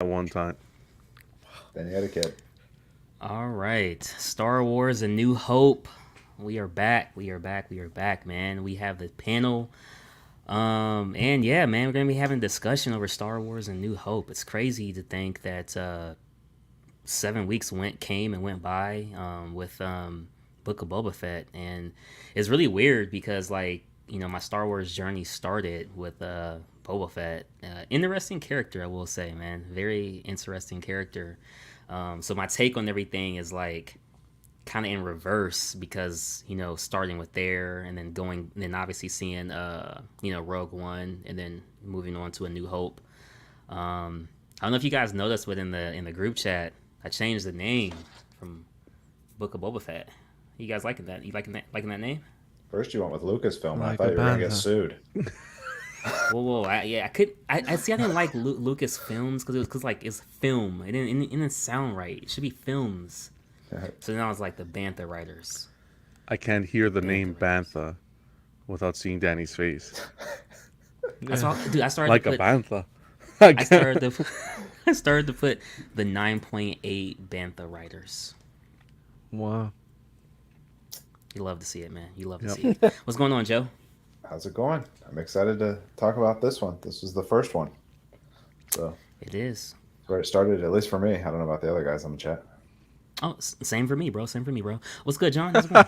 at one time. Then you had a kid. All right, Star Wars: A New Hope. We are back. We are back. We are back, man. We have the panel. And yeah, man, we're gonna be having a discussion over Star Wars: A New Hope. It's crazy to think that 7 weeks came and went by with Book of Boba Fett, and it's really weird because my Star Wars journey started with Boba Fett. Interesting character, I will say, man. Very interesting character. So my take on everything is kind of in reverse because starting with there and then going and then obviously seeing Rogue One and then moving on to A New Hope. I don't know if you guys noticed, but in the group chat, I changed the name from Book of Boba Fett. You guys liking that? You liking that name? First, you went with Lucasfilm. And I Like thought a you were gonna get bantha. sued. Whoa! I could. I see. I didn't like Lucas Films because it's film. It didn't sound right. It should be films. So then I was like the Bantha writers. I can't hear the name writers. Bantha without seeing Danny's face. Dude, I started Like to a put. Bantha. I started to. I started to put the 9.8 Bantha writers. Wow. You love to see it, man. You love to Yep. see it. What's going on, Joe? How's it going? I'm excited to talk about this one. This was the first one. So It is. that's where it started, at least for me. I don't know about the other guys on the chat. Oh, same for me, bro. Same for me, bro. What's good, John? How's it going?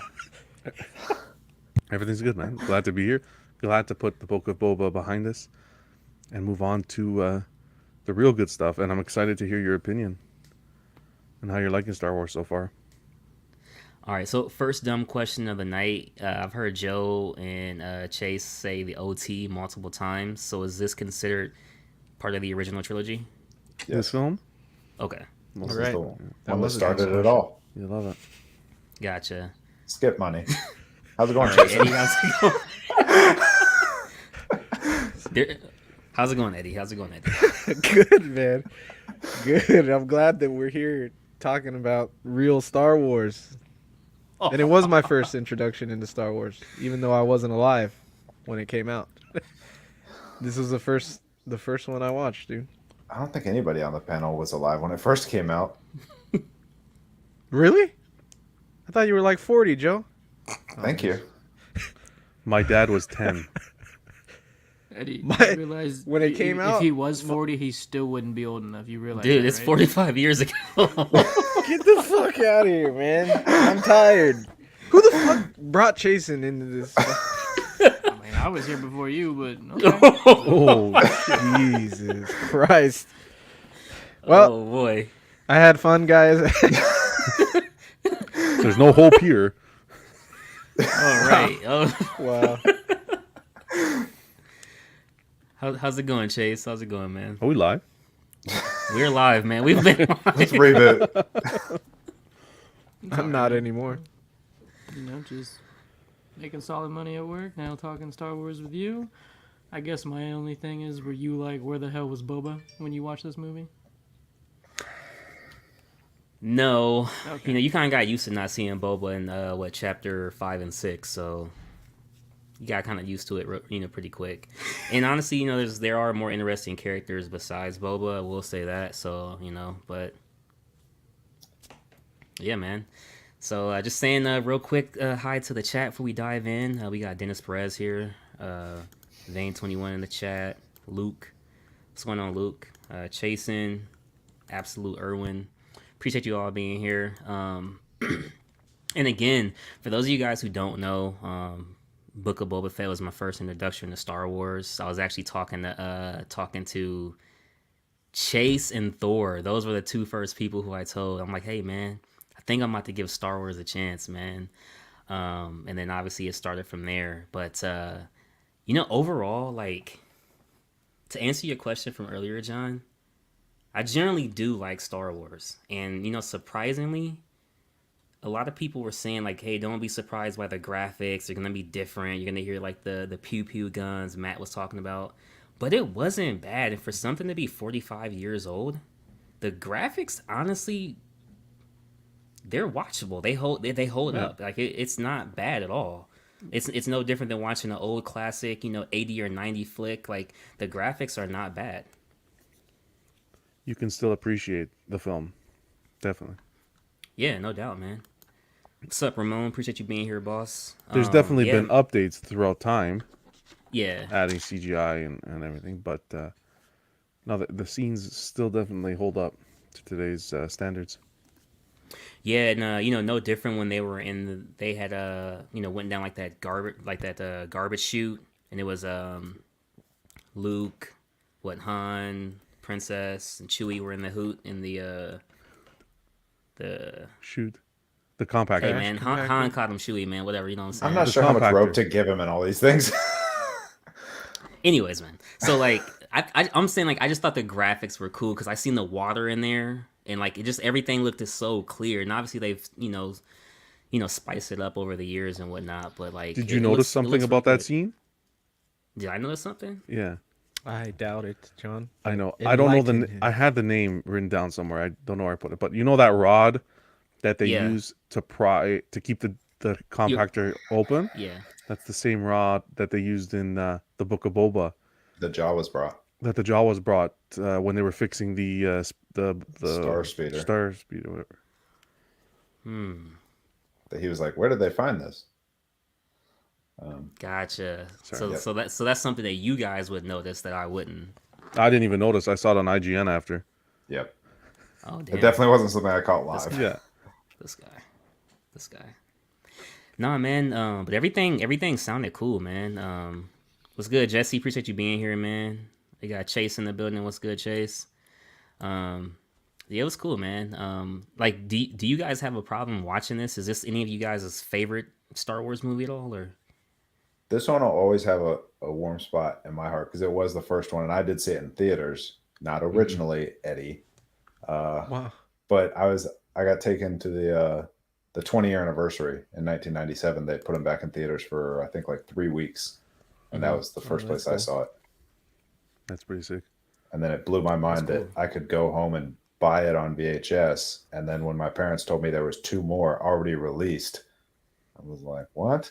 Everything's good, man. Glad to be here. Glad to put the Book of Boba behind us and move on to the real good stuff. And I'm excited to hear your opinion and how you're liking Star Wars so far. All right, so first dumb question of the night. I've heard Joe and Chase say the OT multiple times. So is this considered part of the original trilogy? This film? Okay, This All is right. the That one that was a started dumb it all. You love it. gotcha. Skip money. How's it All going, right, Jason? Eddie, how's it going? How's it going, Eddie? How's it going, Eddie? Good, man. Good. I'm glad that we're here talking about real Star Wars. And it was my first introduction into Star Wars, even though I wasn't alive when it came out. This was the first one I watched, dude. I don't think anybody on the panel was alive when it first came out. Really? I thought you were like 40, Joe. Thank you. My dad was 10. Eddie, My- you realize when it came out, if he was 40, he still wouldn't be old enough. You realize Dude, that, it's right? 45 years ago. Get the fuck out of here, man. I'm tired. Who the fuck brought Chasen into this? I mean, I was here before you, but okay. Oh, Jesus Christ. Well, Oh boy. I had fun, guys. There's no hope here. All right. Oh, Wow. how's it going, Chase? How's it going, man? Are we live? We're live, man. We've been Let's live. reboot. I'm not anymore. You know, just making solid money at work. Now talking Star Wars with you. I guess my only thing is, were you like, where the hell was Boba when you watched this movie? No, Okay. you kind of got used to not seeing Boba in chapter 5 and 6, so you got kind of used to it, pretty quick. And honestly, there are more interesting characters besides Boba. I will say that. So but yeah, man. So just saying real quick hi to the chat before we dive in. We got Dennis Perez here, Vane21 in the chat, Luke. What's going on, Luke? Chasen, Absolute Irwin. Appreciate you all being here. And again, for those of you guys who don't know, Book of Boba Fett was my first introduction to Star Wars. I was actually talking to Chase and Thor. Those were the two first people who I told. I'm like, hey man, I think I'm about to give Star Wars a chance, man. And then obviously it started from there. But overall, to answer your question from earlier, John, I generally do like Star Wars. And surprisingly, a lot of people were saying hey, don't be surprised by the graphics. They're gonna be different. You're gonna hear the pew pew guns Matt was talking about, but it wasn't bad. And for something to be 45 years old, the graphics honestly, they're watchable. They hold up. It's not bad at all. It's no different than watching an old classic, 80 or 90 flick. The graphics are not bad. you can still appreciate the film. Definitely. Yeah, no doubt, man. What's up, Ramon? Appreciate you being here, boss. There's definitely Yeah, been updates throughout time, yeah, adding CGI and everything, but no, the scenes still definitely hold up to today's standards. yeah, and no different when they were in they had went down like that garbage chute, and it was Luke, Han, Princess, and Chewie were in the hoot in the Shoot. The compact. hey Crash man, compactor. Han called him Chewie, man, whatever, you know what I'm saying. I'm not The sure how much compactor. rope to give him and all these things. Anyways, man. So like, I'm saying like I just thought the graphics were cool because I seen the water in there and like it just everything looked just so clear. And obviously they've spiced it up over the years and whatnot. But like, Did you it notice looks- it something looks about really that good. scene? Did I notice something? Yeah, I doubt it, John. I know. I don't know Enlighten him. I had the name written down somewhere. I don't know where I put it, but you know that rod that they Yeah. use to keep the compactor open. Yeah. That's the same rod that they used in the Book of Boba, The jaw was brought. that the Jawas brought when they were fixing the Star speeder. Star speeder, whatever. That he was like, where did they find this? Gotcha. Sorry. So that's something that you guys would notice that I wouldn't. I didn't even notice. I saw it on IGN after. Yep. Oh It damn. definitely wasn't something I caught live. Yeah. This guy. Nah, man. But everything sounded cool, man. What's good, Jesse? Appreciate you being here, man. We got Chase in the building. What's good, Chase? Yeah, it was cool, man. Like, do you guys have a problem watching this? Is this any of you guys' favorite Star Wars movie at all, or? This one will always have a warm spot in my heart because it was the first one, and I did see it in theaters, not originally, Eddie. Wow. But I got taken to the 20-year anniversary in 1997. They put them back in theaters for I think like 3 weeks, and that was the first that's place I cool. saw it. That's pretty sick. And then it blew my mind that I could go home and buy it on VHS. And then when my parents told me there was 2 more already released, I was like, "What?"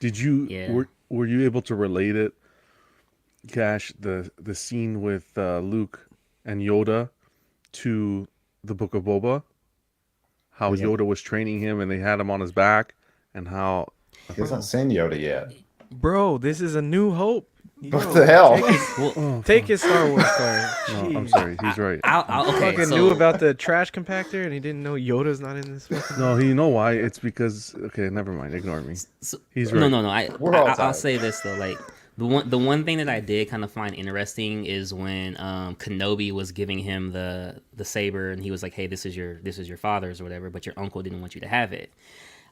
Did you Yeah. were you able to relate it, Cash, the scene with Luke and Yoda to the Book of Boba? How Isn't- Yoda was training him and they had him on his back, and how He hasn't seen Yoda yet. Bro, this is a new hope. What the hell? Take his Star Wars card. no, I'm Jeez. sorry, he's right. Okay, Fucking so knew about the trash compactor and he didn't know Yoda's not in this fucking. No, you know why? It's because never mind, ignore me. So, He's no, right. no, no. We're all I'll tired. say this though, like the one thing that I did kind of find interesting is when Kenobi was giving him the saber, and he was like, "Hey, this is your father's or whatever," but your uncle didn't want you to have it.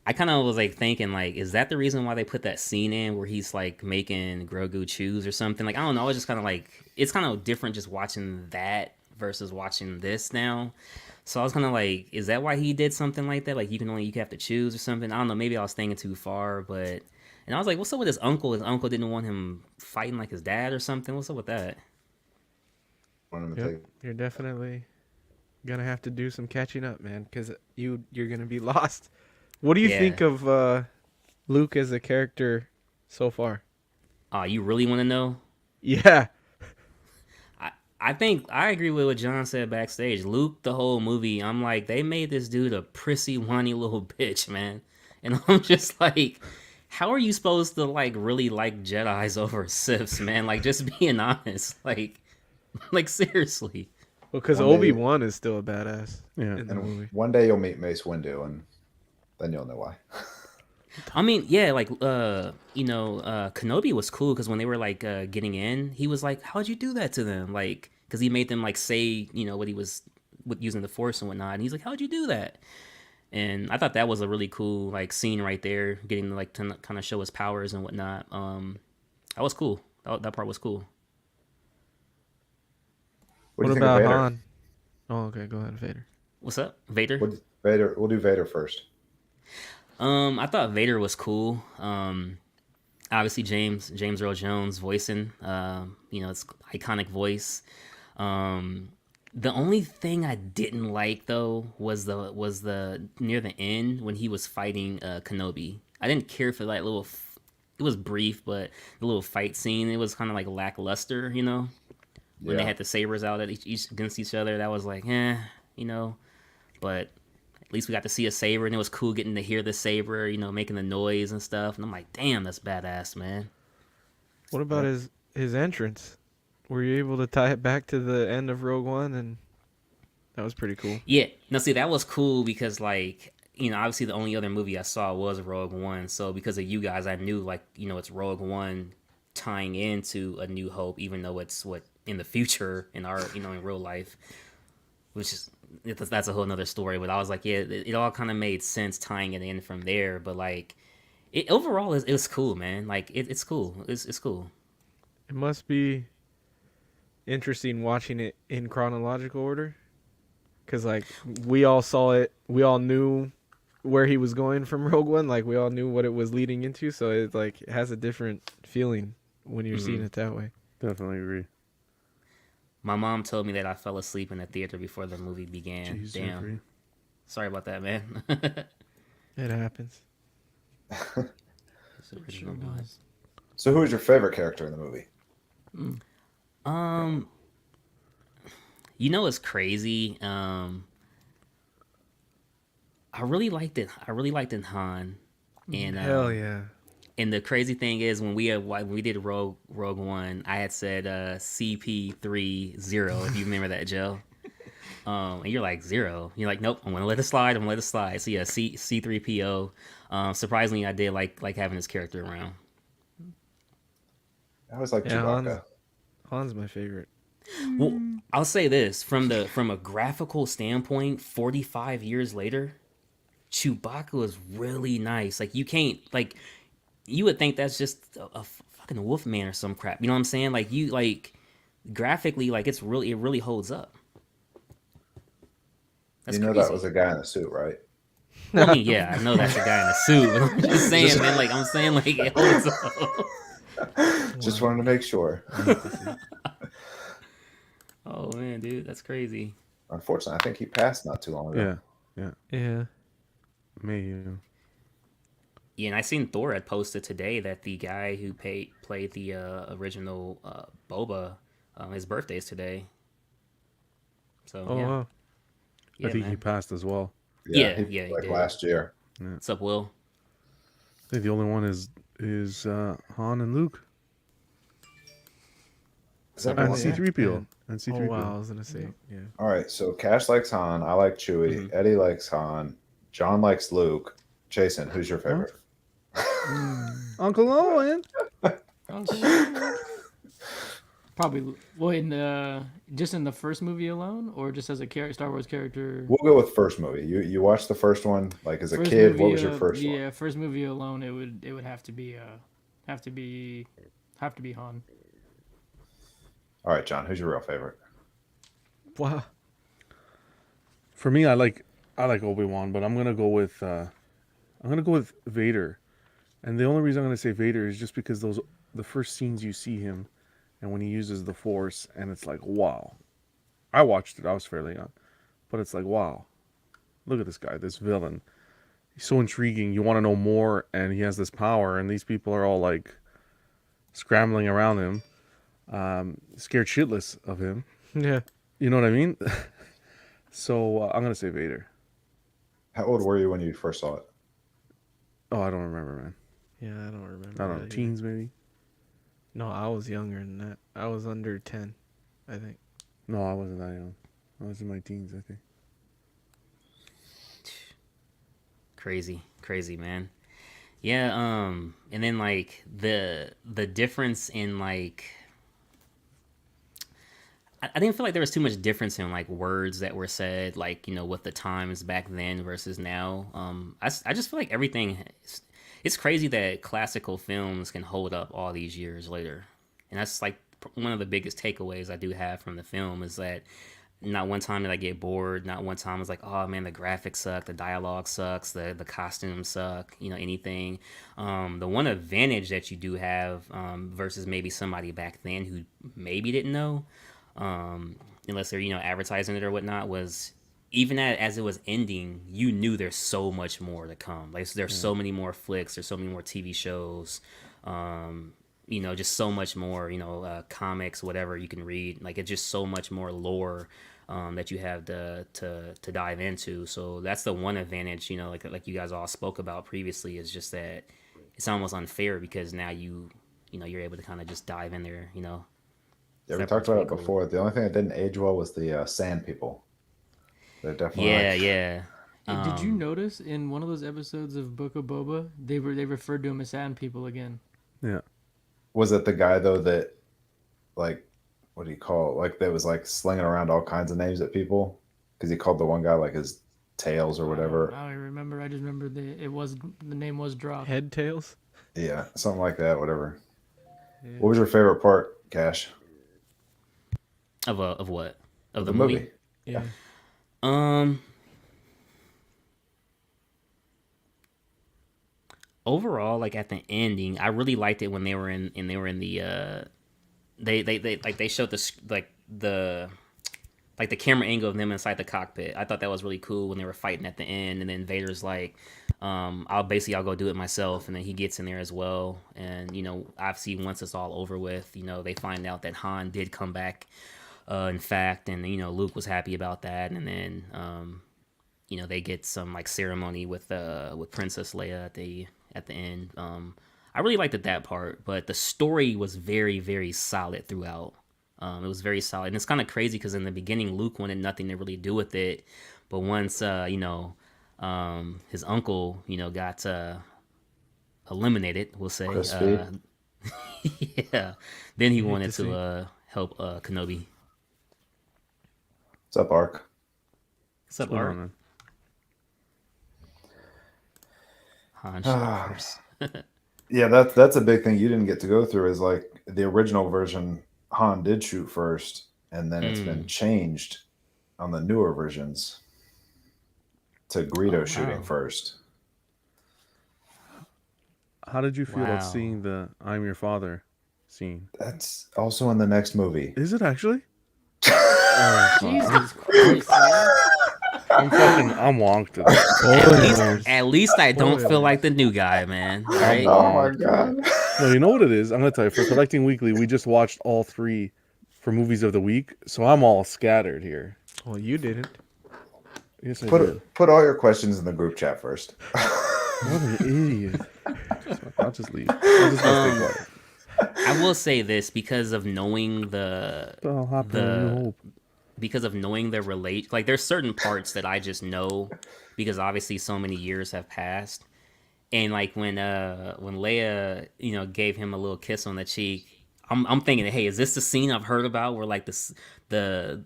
I kind of was like thinking, like, is that the reason why they put that scene in where he's like making Grogu choose or something? Like, I don't know. I was just kind of like, it's kind of different just watching that versus watching this now. So I was kind of like, is that why he did something like that? Like, you have to choose or something. I don't know. Maybe I was thinking too far, but and I was like, what's up with his uncle? His uncle didn't want him fighting like his dad or something. What's up with that? Wanted to Yep, take- you're definitely gonna have to do some catching up, man, because you're gonna be lost. What do you Yeah. think of Luke as a character so far? You really want to know? Yeah, I think I agree with what John said backstage. Luke, the whole movie, I'm like, they made this dude a prissy, whiny little bitch, man. And I'm just like, how are you supposed to like really like Jedis over Siths, man? Like, just being honest, like seriously. because One day- Obi-Wan is still a badass Yeah. in the And movie. one day you'll meet Mace Windu, and then you'll know why. I mean, yeah, like Kenobi was cool because when they were like getting in, he was like, "How'd you do that to them?" Like, because he made them like say, what he was with using the Force and whatnot, and he's like, "How'd you do that?" And I thought that was a really cool like scene right there, getting like to kind of show his powers and whatnot. That was cool. That part was cool. What do What you think about of Vader? Han? Oh, okay, go ahead, Vader. What's up, Vader? Vader. We'll do Vader first. I thought Vader was cool. Obviously James Earl Jones voicing, it's iconic voice. The only thing I didn't like though was the near the end when he was fighting Kenobi. I didn't care for that little. It was brief, but the little fight scene, it was kind of like lackluster, when they Yeah. had the sabers out at each against each other. That was like, you know. But at least we got to see a saber, and it was cool getting to hear the saber, you know, making the noise and stuff. And I'm like, damn, that's badass, man. What about Yeah. his entrance? Were you able to tie it back to the end of Rogue One? And that was pretty cool. Yeah, no, see, that was cool because, like, you know, obviously the only other movie I saw was Rogue One. So because of you guys, I knew, like, you know, it's Rogue One tying into A New Hope, even though it's what in the future in our, you know, in real life, which is that's a whole nother story. But I was like, yeah, it all kind of made sense tying it in from there. But like, it overall it was cool, man. Like it's cool. It's cool. It must be interesting watching it in chronological order. Because, like, we all saw it. We all knew where he was going from Rogue One. Like, we all knew what it was leading into. So, it, like, it has a different feeling when you're seeing it that way. Definitely agree. My mom told me that I fell asleep in the theater before the movie began. Jeez, Damn. Jeffrey. Sorry about that, man. It happens. It's It sure original one. does. So, who was your favorite character in the movie? You know what's crazy? I really liked it. I really liked it, Han. And Hell yeah. and the crazy thing is when we did Rogue One, I had said CP30 if you remember that, Joe. And you're like 0. You're like, nope, I'm gonna let it slide. I'm gonna let it slide. So yeah, C3PO. Surprisingly, I did like having this character around. I always like Yeah, Chewbacca. Han's my favorite. Well, I'll say this from a graphical standpoint, 45 years later, Chewbacca was really nice. Like you can't like you would think that's just a fucking Wolfman or some crap. You know what I'm saying? Like you like graphically, like it really holds up. That's You know crazy. that was a guy in a suit, right? Well, I mean, yeah, I know that's a guy in a suit, but I'm just saying, man. Like I'm saying, like it holds up. Just wanted to make sure. Oh man, dude, that's crazy. Unfortunately, I think he passed not too long ago. Yeah. Yeah. Me. Yeah, and I seen Thor had posted today that the guy who played the original Boba, his birthday is today. So Oh, yeah, wow. yeah, I think he man. passed as well. Yeah, he- yeah, he like did. last year. What's up, Will? I think the only one is Han and Luke. Is that And really it? C-3PO. And- And Oh, C-3PO. wow. I was going to say, yeah. All right, so Cash likes Han. I like Chewie. Eddie likes Han. John likes Luke. Jason, who's your favorite? Uncle Owen. Probably well in the just in the first movie alone, or just as a Star Wars character. We'll go with first movie. You watched the first one, like as a First kid. What movie, was your first one? Yeah, first movie alone, it would have to be Han. All right, John, who's your real favorite? Wow. For me, I like Obi-Wan, but I'm gonna go with Vader. And the only reason I'm gonna say Vader is just because the first scenes you see him, and when he uses the Force, and it's like, wow. I watched it. I was fairly young, but it's like, wow. Look at this guy, this villain. He's so intriguing. You want to know more, and he has this power, and these people are all like scrambling around him, scared shitless of him. Yeah. You know what I mean? So I'm gonna say Vader. How old were you when you first saw it? Oh, I don't remember, man. Yeah, I don't remember. I don't know, that either. teens maybe. No, I was younger than that. I was under 10, I think. No, I wasn't that young. I was in my teens, I think. Crazy, man. Yeah, and then like the difference in like I didn't feel like there was too much difference in like words that were said, like, you know, what the times back then versus now. I just feel like everything it's crazy that classical films can hold up all these years later. And that's like one of the biggest takeaways I do have from the film is that not one time did I get bored. Not one time was like, oh man, the graphics suck, the dialogue sucks, the costumes suck, you know, anything. The one advantage that you do have versus maybe somebody back then who maybe didn't know, unless they're, you know, advertising it or whatnot, was even as it was ending, you knew there's so much more to come. Like there's so many more flicks, there's so many more TV shows. just so much more, comics, whatever you can read. Like it's just so much more lore that you have to dive into. So that's the one advantage, like you guys all spoke about previously, is just that it's almost unfair because now you're able to kind of just dive in there. Yeah, So we that talked part's about pretty it cool. before. The only thing that didn't age well was the sand people. They're definitely Yeah, like, yeah. Did you notice in one of those episodes of Book of Boba, they referred to him as Sand People again? Yeah. was it the guy though that like, what do you call it? Like that was like slinging around all kinds of names at people because he called the one guy like his tails or whatever. I don't remember. I just remember the name was dropped. Head tails. Yeah, something like that. Whatever. Yeah. What was your favorite part, Cash? Of what? Of The the movie? Yeah. Overall, like at the ending, I really liked it when they were in the they showed the camera angle of them inside the cockpit. I thought that was really cool when they were fighting at the end, and then Vader's like, I'll go do it myself, and then he gets in there as well. And obviously once it's all over with, they find out that Han did come back, in fact, and Luke was happy about that, and then they get some like ceremony with Princess Leia at the end. I really liked that part, but the story was very, very solid throughout. It was very solid, and it's kind of crazy because in the beginning Luke wanted nothing to really do with it, but once his uncle got eliminated, we'll say, Crispy. yeah, then he Hate wanted to to help Kenobi. What's up, Ark? What's up, What's going Art? on, man? Han shot first. Yeah, that's a big thing you didn't get to go through. Is like the original version, Han did shoot first, and then it's been changed on the newer versions to Greedo shooting wow. first. How did you feel Wow. about seeing the "I'm your father" scene? That's also in the next movie. Is it actually? Jesus Christ, man. I'm wonked to that. At least I don't feel Spoilers. like the new guy, man. I'm Right? Oh my wonked. god! No, you know what it is? I'm gonna tell you. For Collecting Weekly, we just watched all 3 for movies of the week, so I'm all scattered here. Well, you didn't. Yes, I did. Put all your questions in the group chat first. What an idiot! I'll just leave. I'll just stay quiet. I will say this because of knowing I'll hop in a New Hope. because of knowing the relate, like there's certain parts that I just know because obviously so many years have passed. And like when Leia, gave him a little kiss on the cheek, I'm thinking, hey, is this the scene I've heard about where like the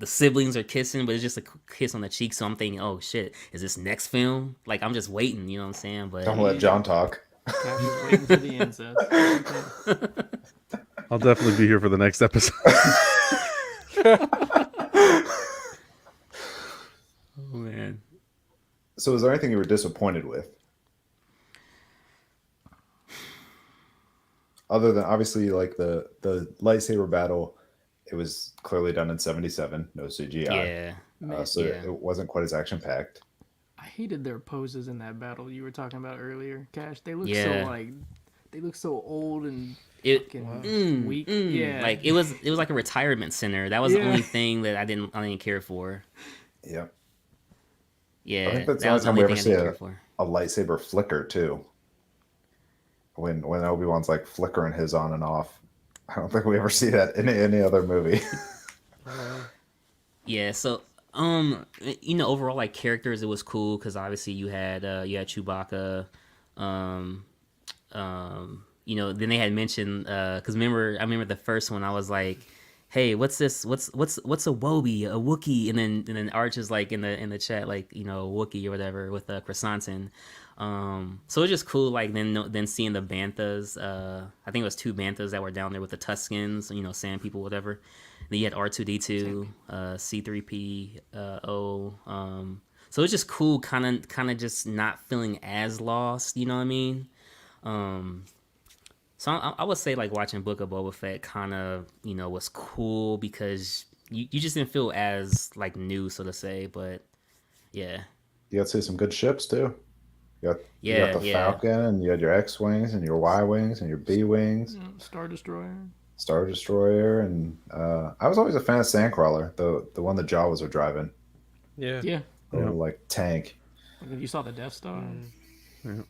siblings are kissing, but it's just a kiss on the cheek? So I'm thinking, oh shit, is this next film? Like I'm just waiting, you know what I'm saying? But Don't let John talk. Cash is waiting for the incest. Okay. I'll definitely be here for the next episode. oh man, So, is there anything you were disappointed with? Other than obviously like the lightsaber battle, it was clearly done in '77, no CGI. yeah, So yeah. it wasn't quite as action packed. I hated their poses in that battle you were talking about earlier, Cash. They look Yeah. they look so old and It fucking weak. Yeah, like it was like a retirement center. That was the Yeah. only thing that I didn't care for. Yep. Yeah, I think that's the that only was the time we only ever thing I see didn't care for. a lightsaber flicker too. When Obi-Wan's like flickering his on and off. I don't think we ever see that in any other movie. Yeah, so overall like characters, it was cool because obviously you had Chewbacca, then they had mentioned because I remember the first one I was like, hey, what's this? What's a Wobie, a Wookiee? And then Arch is like in the chat like Wookiee or whatever with Chrysanthemum. So it's just cool like then seeing the banthas. I think it was 2 banthas that were down there with the Tuskens, sand people, whatever. Then you had R2D2, C3PO. So it's just cool, kind of just not feeling as lost. You know what I mean? So I would say like watching Book of Boba Fett kind of was cool because you just didn't feel as like new, so to say. But yeah, You got to see some good ships too. You got Yeah, the yeah. Falcon, and you had your X wings, and your Y wings, and your B wings, Star Destroyer. Star Destroyer, and I was always a fan of Sandcrawler, the one the Jawas are driving, Yeah. Yeah. the little like tank. You saw the Death Star.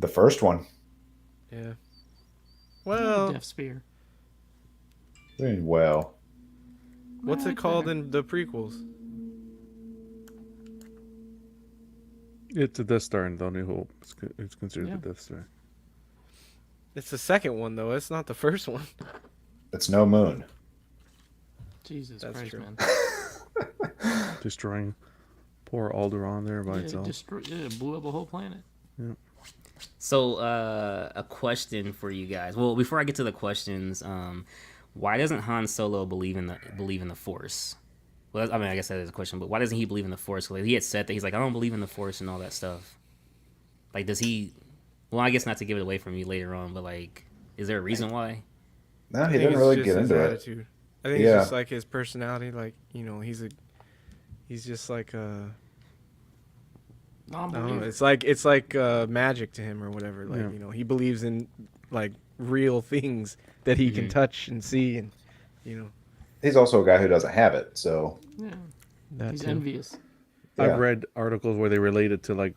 The first one. Yeah. The Well, Death Spear. I mean, well, what's it called in the prequels? It's a Death Star in The New Hope. It's considered Yeah. the Death Star. It's the second one though. It's not the first one. it's no moon. Jesus That's Christ, true. man. Destroying poor Alderaan there by Yeah, itself. it blew up a whole planet. So, a question for you guys. Well, before I get to the questions, why doesn't Han Solo believe in the Force? Well, I mean, I guess that is a question, but why doesn't he believe in the Force? Like, he had said that he's like, I don't believe in the Force and all that stuff. Like, does he? Well, I guess not to give it away from you later on, but like, is there a reason why? No, I he think didn't it's really just get his into it. attitude. I think Yeah. it's just like his personality. Like, you know, he's just like I don't know, Non-believer. it's like magic to him or whatever. Like, Yeah. you know, he believes in like real things that he can touch and see, and you know He's also a guy who doesn't have it, so Yeah. that He's too. envious. yeah. I've read articles where they relate it to like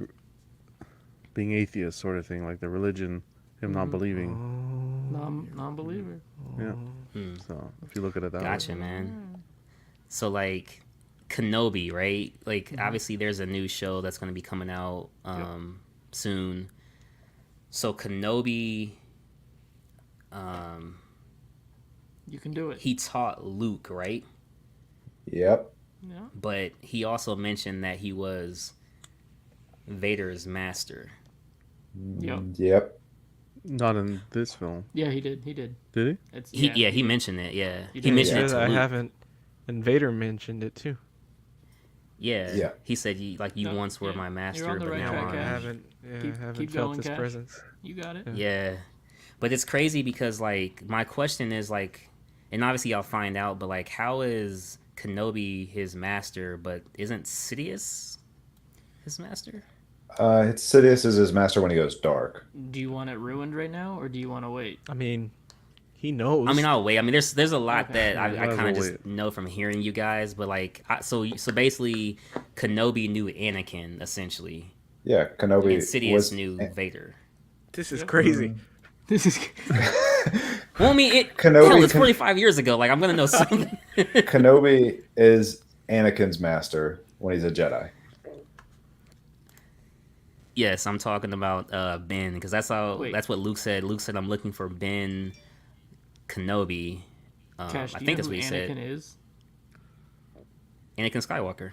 being atheist sort of thing, like the religion, him not believing. Non-believer. Yeah. So if you look at it that Gotcha, way. man. So like Kenobi, right? Like obviously there's a new show that's going to be coming out soon. So Kenobi, You can do it. he taught Luke, right? Yep. Yeah. But he also mentioned that he was Vader's master. Yep. Yep. Not in this film, Yeah, he did. He did. did he? It's He mentioned it. Yeah, He he did. mentioned Yeah, it to I Luke. haven't. And Vader mentioned it too. Yeah. Yeah. He said you No, once were yeah. my You're master, on the but right now track, I Cash. haven't. Yeah, Keep- I haven't keep felt going, his Cash. presence. You got it. Yeah. But it's crazy because like my question is like, and obviously I'll find out, but like how is Kenobi his master, but isn't Sidious his master? Sidious is his master when he goes dark. Do you want it ruined right now, or do you want to wait? I mean, he knows. I mean, I'll wait. I mean, there's a lot Okay. that Yeah, I might kind as of well just wait. know from hearing you guys, but like, so basically, Kenobi knew Anakin essentially, Yeah, Kenobi and Sidious was knew Vader. This is crazy. This is Well, I mean, Kenobi hell, it's can- 45 years ago. Like, I'm gonna know something. Kenobi is Anakin's master when he's a Jedi. Yes, I'm talking about Ben, because that's Wait. that's what Luke said. Luke said, "I'm looking for Ben Kenobi." Cash. I Do you think know that's who what he Anakin said. is? Anakin Skywalker.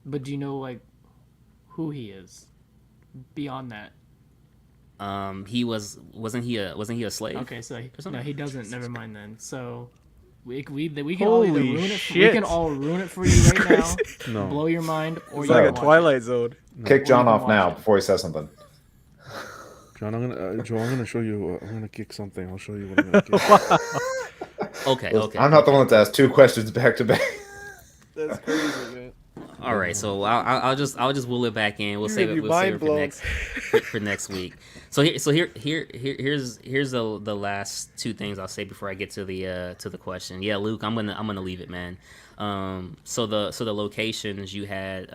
But do you know like who he is? Beyond that. Wasn't he a slave? Okay, so something? no, he doesn't. Never mind then. So we can all either Holy ruin it. We shit. can all ruin it for you right now. No. Blow your mind, or It's you like can a watch Twilight Zone. Kick John Or you off can now watch it. before he says something. John, I'm gonna show you. I'm gonna kick something. I'll show you what I'm gonna kick. Okay. I'm not the one that's asked two questions back to back. That's crazy, man. All right, so I'll just will it back in. We'll You're save gonna it. be We'll save it for mind next for next week. So here's the last two things I'll say before I get to the question. Yeah, Luke, I'm gonna leave it, man. So the locations you had.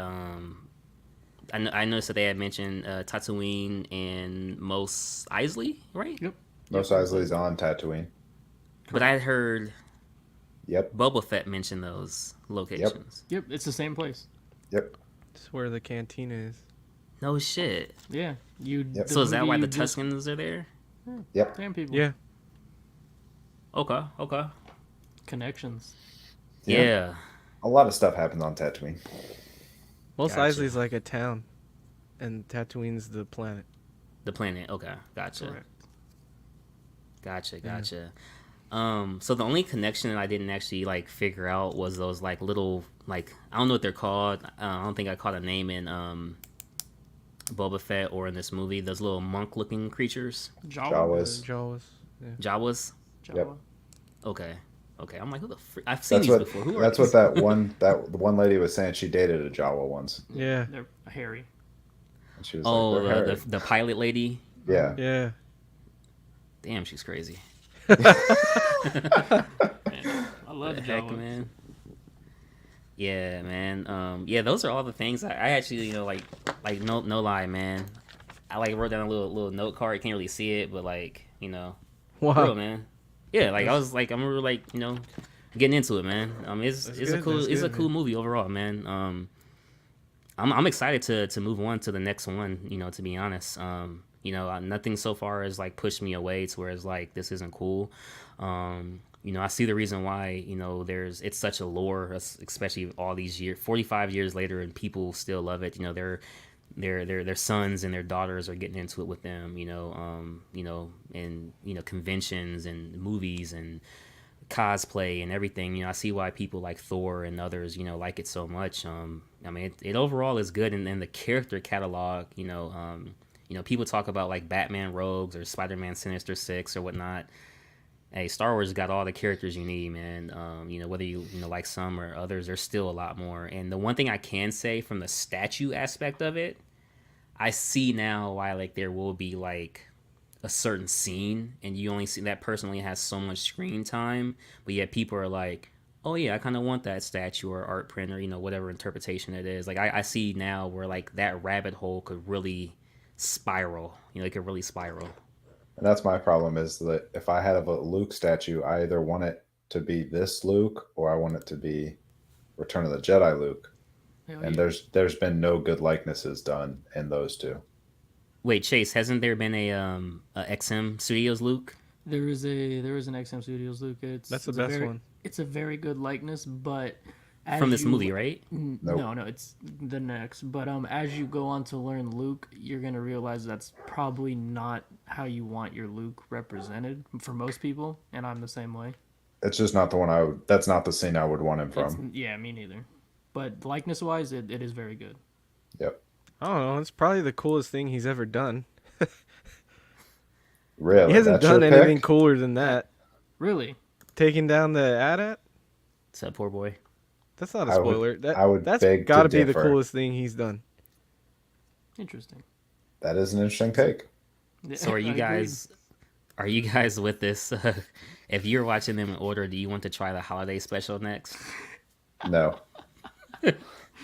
I noticed that they had mentioned Tatooine and Mos Eisley, right? Yep. Mos Eisley's on Tatooine. But I heard Yep. Boba Fett mention those locations. Yep. It's the same place. Yep. It's where the cantina is. No shit. Yeah. You. Yep. So is that why you the just- Tuscans are there? Yep. Damn people. Yeah. Okay. Connections. Yeah. A lot of stuff happens on Tatooine. Mos Gotcha. Eisley's like a town, and Tatooine's the planet. The planet. Okay. Gotcha. Correct. Gotcha. So the only connection that I didn't actually like figure out was those like little like I don't know what they're called. I don't think I caught a name in Boba Fett or in this movie. Those little monk-looking creatures, Jawas. Jawas. Yeah. Jawas. Jawa. Yep. Okay. I'm like, who the frick? I've seen That's these what. before. Who are That's these? what the one lady was saying. She dated a Jawa once. Yeah. They're hairy. She was Oh, like, they're hairy. the pilot lady. Yeah. Yeah. Damn, she's crazy. Man, I love The heck, Jawas. man. Yeah, man. Yeah, those are all the things I actually, no lie, man. I wrote down a little note card. Can't really see it, but Wow. real, man. Yeah, I was I remember getting into it, man. It's That's a good, cool that's good, cool man. movie overall, man. I'm excited to move on to the next one. To be honest, nothing so far has pushed me away to where it's this isn't cool. I see the reason why it's such a lore, especially all these years, 45 years later, and people still love it. Their sons and their daughters are getting into it with them. And conventions and movies and cosplay and everything. I see why people like Thor and others like it so much. It overall is good, and then the character catalog. People talk about Batman Rogues or Spider-Man Sinister Six or whatnot. Hey, Star Wars got all the characters you need, man. Whether you like some or others, there's still a lot more. And the one thing I can say from the statue aspect of it, I see now why there will be a certain scene, and you only see that person only has so much screen time, but yet people are like, oh yeah, I kind of want that statue or art print or whatever interpretation it is. I see now where that rabbit hole could really spiral. It could really spiral. And that's my problem is that if I have a Luke statue, I either want it to be this Luke or I want it to be Return of the Jedi Luke. Hell And yeah. there's been no good likenesses done in those two. Wait, Chase, hasn't there been a XM Studios Luke? There is an XM Studios Luke. That's the it's best one. It's a very good likeness, but as From this you- movie, right? N- Nope. No, it's the next. But as you go on to learn Luke, you're gonna realize that's probably not how you want your Luke represented for most people, and I'm the same way. It's just not the one that's not the scene I would want him from. Yeah, me neither. But likeness wise, it is very good. Yep. I don't know. It's probably the coolest thing he's ever done. Really? He hasn't That's your done anything pick? cooler than that. Really? Taking down the AT-AT? It's that poor boy. That's not a I would- spoiler. I would that's beg to got to be the differ. coolest thing he's done. Interesting. That is an interesting take. So are I you agree. guys with this? If you're watching them in order, do you want to try the holiday special next? No. I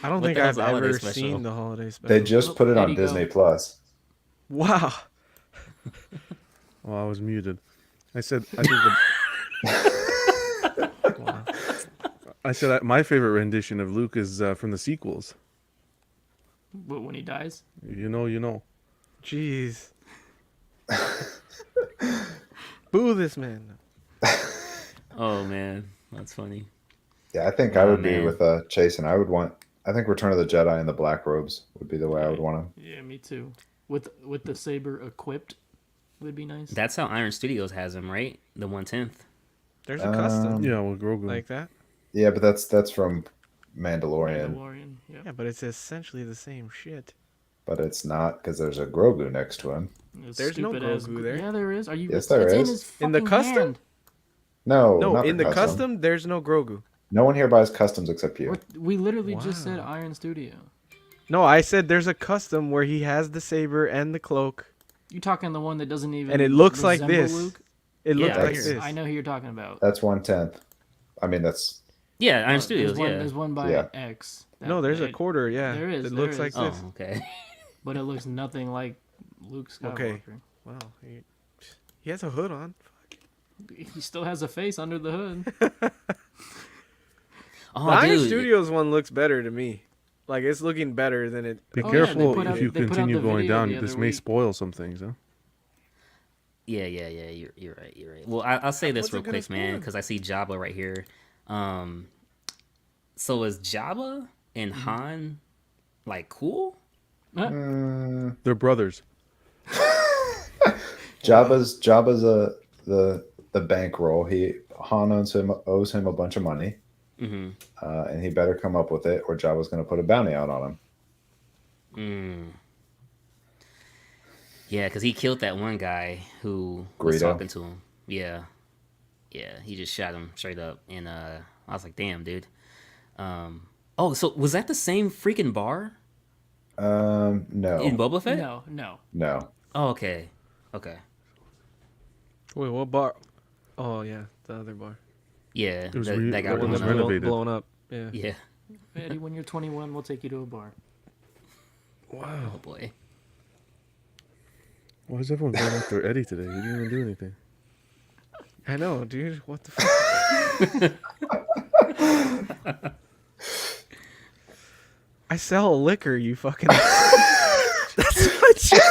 don't What think the hell's I've the holiday ever special? seen the holiday special. They just put it There on you go. Disney Plus. Wow. Well, I was muted. I said I think Wow. I said my favorite rendition of Luke is from the sequels. But when he dies, You know. Jeez. Boo this man. Oh man, that's funny. Yeah, I think I would be man. with Chase, and I think Return of the Jedi and the Black Robes would be the way I would want him. yeah, me too. With the saber equipped, would be nice. That's how Iron Studios has him, right? The 1/10th. There's a custom Yeah, with Grogu. like that. Yeah, but that's from Mandalorian, Mandalorian. Yeah. Yeah, but it's essentially the same shit. but it's not because there's a Grogu next to him. As There's no stupid as- Grogu there. Yeah, there is. Are you? Yes, there it's is. In, his In the fucking custom? hand. No, No, not in the custom, there's no Grogu. No one here buys customs except you. We literally just said Wow. Iron Studio. No, I said there's a custom where he has the saber and the cloak, You talking the one that doesn't even and it looks like resemble this. Luke? It looks Yeah, like that's- this. I know who you're talking about. That's 1/10. I mean, that's Yeah, Iron Studios. There's Yeah. one by Yeah. X. No, there's a quarter. Yeah, There is, It there looks like is. Oh, this. okay. but it looks nothing like Luke Skywalker. Okay. Wow, he has a hood on. He still has a face under the hood. Oh, The Iron dude. Studios one looks better to me. Like it's looking better than it. Be Oh, yeah, they careful put out- if you they put out continue the going video down. the This other may week. spoil some things, huh? Yeah. You're right. Well, I'll say this What's real it gonna quick, man, spoil? because I see Jabba right here. So is Jabba and Han cool? They're brothers. Jabba's the bankroll. Han owes him a bunch of money, Mm-hmm. and he better come up with it, or Jabba's going to put a bounty out on him. Yeah, because he killed that one guy who was Greedo. talking to him. Yeah, he just shot him straight up, and I was like, "Damn, dude." Oh, so was that the same freaking bar? In No, Boba Fett? no. Oh, okay. Okay. Wait, what bar? Oh yeah, the other bar. Yeah, It was that, re- that it got The one was that blown up. renovated. blown up. Yeah. Yeah. Eddie, when you're 21, we'll take you to a bar. Oh boy. Why is everyone going after Eddie today? We didn't even do anything. I know, dude. What the fuck? I sell liquor, you fucking. That's my job.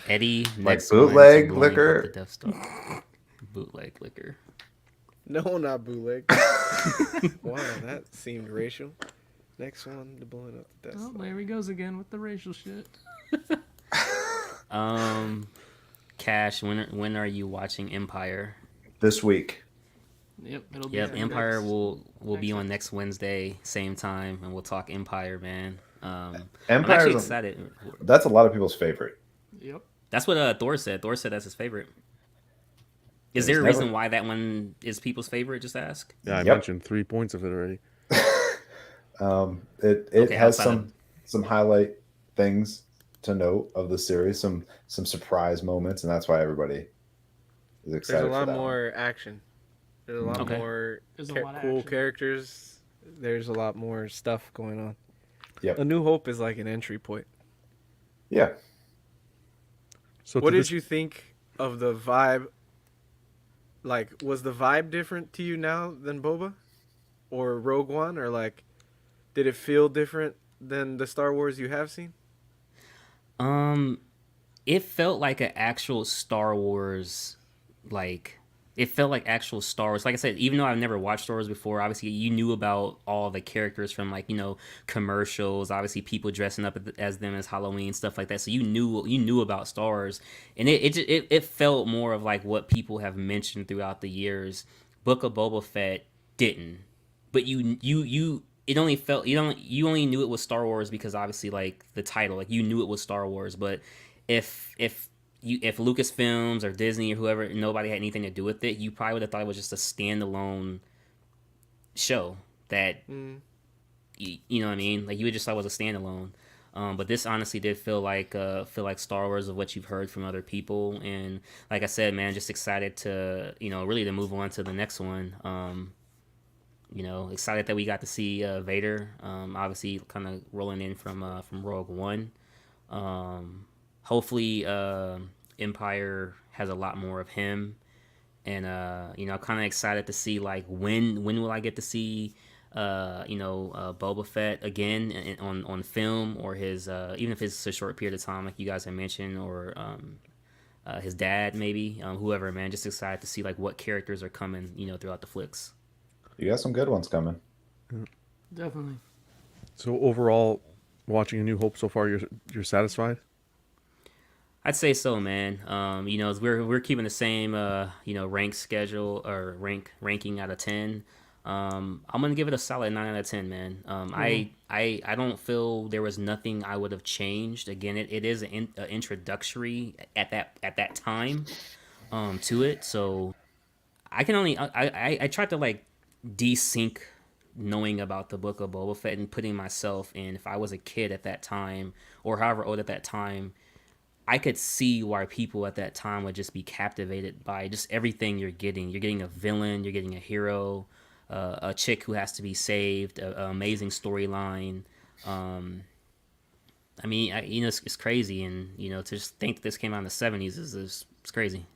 Eddie Like next one to bootleg blowing up liquor? the Death Star. Bootleg liquor. No, not bootleg. Wow, that seemed racial. Next one to blowing up the Death Oh, Star. there he goes again with the racial shit. Cash, when are you watching Empire? This week. Yep, it'll be. Yep, the Empire next- will be next on next Wednesday, same time, and we'll talk Empire, man. I'm Empire actually is excited. that's a lot of people's favorite. Yep. That's what Thor said. Thor said that's his favorite. Is There's there a never- reason why that one is people's favorite? Just ask. Yeah, I Yep. mentioned 3 points of it already. It Okay, has outside some highlight things to note of the series, some surprise moments, and that's why everybody is excited. There's a lot for that one. more action. There's a lot Okay. more There's a lot of cool action. characters. There's a lot more stuff going on. Yep. A New Hope is like an entry point. Yeah, So What to did this- you think of the vibe? Like, was the vibe different to you now than Boba or Rogue One? Or, like, did it feel different than the Star Wars you have seen? It felt like an actual Star Wars, like it felt like actual Star Wars. Like I said, even though I've never watched Star Wars before, obviously you knew about all the characters from like commercials. Obviously, people dressing up as them as Halloween stuff like that. So you knew about Star Wars, and it felt more of like what people have mentioned throughout the years. Book of Boba Fett didn't, but it only felt you only knew it was Star Wars because obviously like the title, like you knew it was Star Wars. But if Lucasfilms or Disney or whoever, nobody had anything to do with it, you probably would have thought it was just a standalone show that you know what I mean, like you would just thought it was a standalone. But this honestly did feel like Star Wars of what you've heard from other people, and like I said, man, just excited to really to move on to the next one. Excited that we got to see Vader. Obviously, kind of rolling in from Rogue One. Hopefully, Empire has a lot more of him, and kind of excited to see like when will I get to see Boba Fett again on film, or his even if it's a short period of time like you guys have mentioned, or his dad maybe, whoever, man. Just excited to see like what characters are coming throughout the flicks. you got some good ones coming. Definitely. So overall, watching A New Hope so far, you're satisfied? I'd say so, man. We're keeping the same rank schedule or ranking out of 10. I'm gonna give it a solid 9 out of 10, man. I don't feel there was nothing I would have changed. Again, it is an introductory at that time to it, so I can only I tried to like desync knowing about the Book of Boba Fett and putting myself in, if I was a kid at that time or however old at that time, I could see why people at that time would just be captivated by just everything you're getting. You're getting a villain, you're getting a hero, a chick who has to be saved, an amazing storyline. I mean, it's crazy, and to just think that this came out in the 70s is crazy.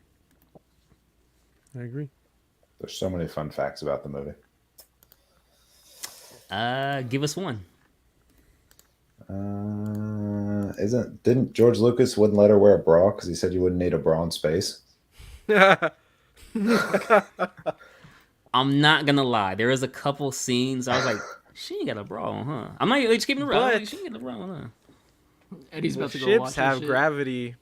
I agree. There's so many fun facts about the movie. Give us one. Didn't George Lucas wouldn't let her wear a bra because he said you wouldn't need a bra in space? I'm not gonna lie. There was a couple scenes I was like, she ain't got a bra on, huh? I'm not just keeping it real. But- She ain't got a bra on, huh? Eddie's Well, about to go ships watch have his shit. gravity,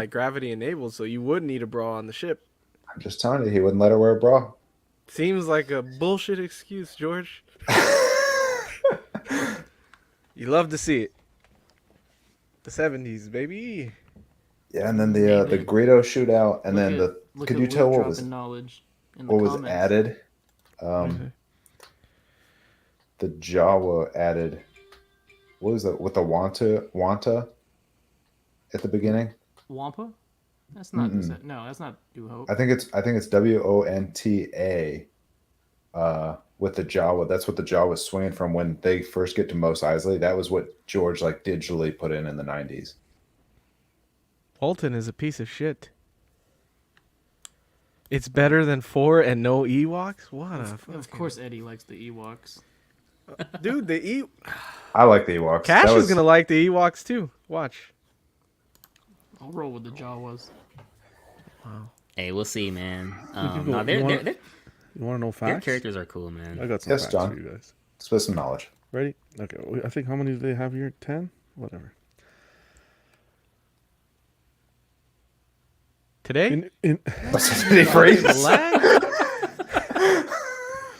gravity enabled, so you would need a bra on the ship. I'm just telling you, he wouldn't let her wear a bra. Seems like a bullshit excuse, George. You love to see it. The 70s, baby. Yeah, and then the Greedo shootout, and then Look could at you Luke tell what dropping was knowledge in the what was comments. added? the Jawa added. What was that? With the Wanta at the beginning? Wampa? That's not no, that's not New Hope. I think it's Wonta. With the Jawa, that's what the Jawa was swinging from when they first get to Mos Eisley. That was what George like digitally put in the 90s. Walton is a piece of shit. It's better than 4 and no Ewoks? What a Of fucking... course Eddie likes the Ewoks. Dude, the I like the Ewoks. Cash That is going to like the Ewoks too. Watch. I'll roll with the Jawas. Hey, we'll see, man. go- No, you want- their You want to know facts? characters are cool, man. I got some Yes, facts John. for you guys. Spit some knowledge. Ready? Okay. I think how many do they have here? 10? Whatever. Today? In Lag?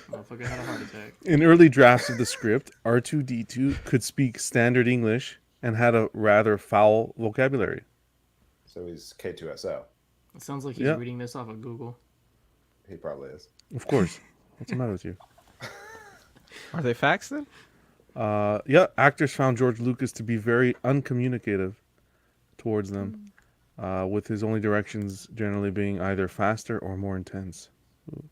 Motherfucker had a heart attack. In early drafts of the script, R2D2 could speak standard English and had a rather foul vocabulary. So he's K2SO. It sounds like he's Yeah. reading this off of Google. He probably is. Of course. What's the matter with you? Are they facts then? Yeah, actors found George Lucas to be very uncommunicative towards them, with his only directions generally being either faster or more intense. Ooh.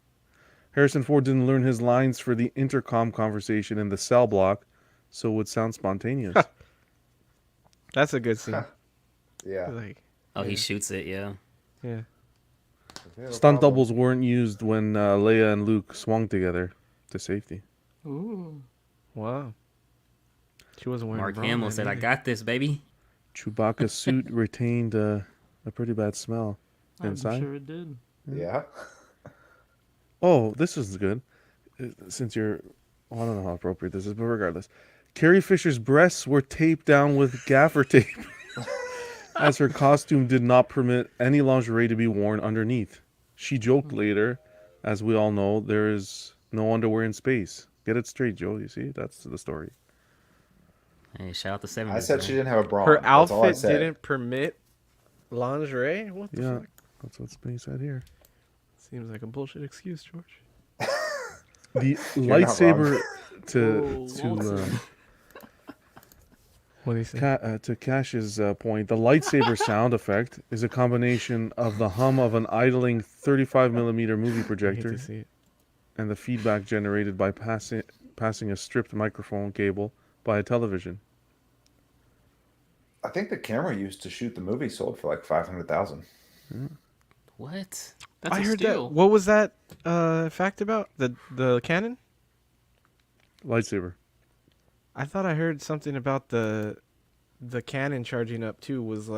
Harrison Ford didn't learn his lines for the intercom conversation in the cell block, so it would sound spontaneous. That's a good scene. Yeah. Like, Oh, he shoots it, yeah. yeah. Stunt doubles weren't used when Leia and Luke swung together to safety. Ooh. Wow. She wasn't wearing Mark a bra Hamill then said, "I either. got this, baby." Chewbacca's suit retained a pretty bad smell I'm inside. sure it did. Yeah. Oh, this is good. Since you're, well, I don't know how appropriate this is, but regardless, Carrie Fisher's breasts were taped down with gaffer tape, as her costume did not permit any lingerie to be worn underneath. She joked later, as we all know, there is no underwear in space. Get it straight, Joe. You see, that's the story. Hey, shout out to 70s. I said man. she didn't have a bra. Her on. That's all I outfit said. didn't permit lingerie? What the Yeah, fuck? that's what's being said here. Seems like a bullshit excuse, George. The You're not lightsaber Whoa, to Walton. What do you say? To Cash's point, the lightsaber sound effect is a combination of the hum of an idling 35mm movie I hate projector to see it. and the feedback generated by passing a stripped microphone cable by a television. I think the camera used to shoot the movie sold for like 500,000. What? That's I a heard steal. that. What was that fact about? The cannon? Lightsaber. I thought I heard something about the cannon charging up too. Was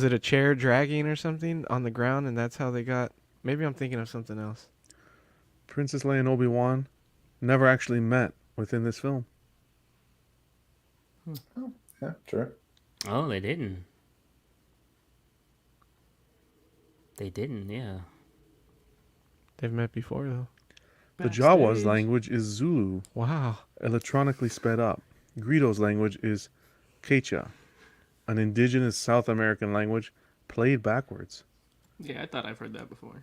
it a chair dragging or something on the ground, and that's how they got? Maybe I'm thinking of something else. Princess Leia and Obi-Wan never actually met within this film. Yeah, true. Oh, they didn't. They didn't, yeah. They've met before though. The Jawa's Backstage. language is Zulu, Wow. electronically sped up. Greedo's language is Quechua, an indigenous South American language played backwards. Yeah, I thought I've heard that before.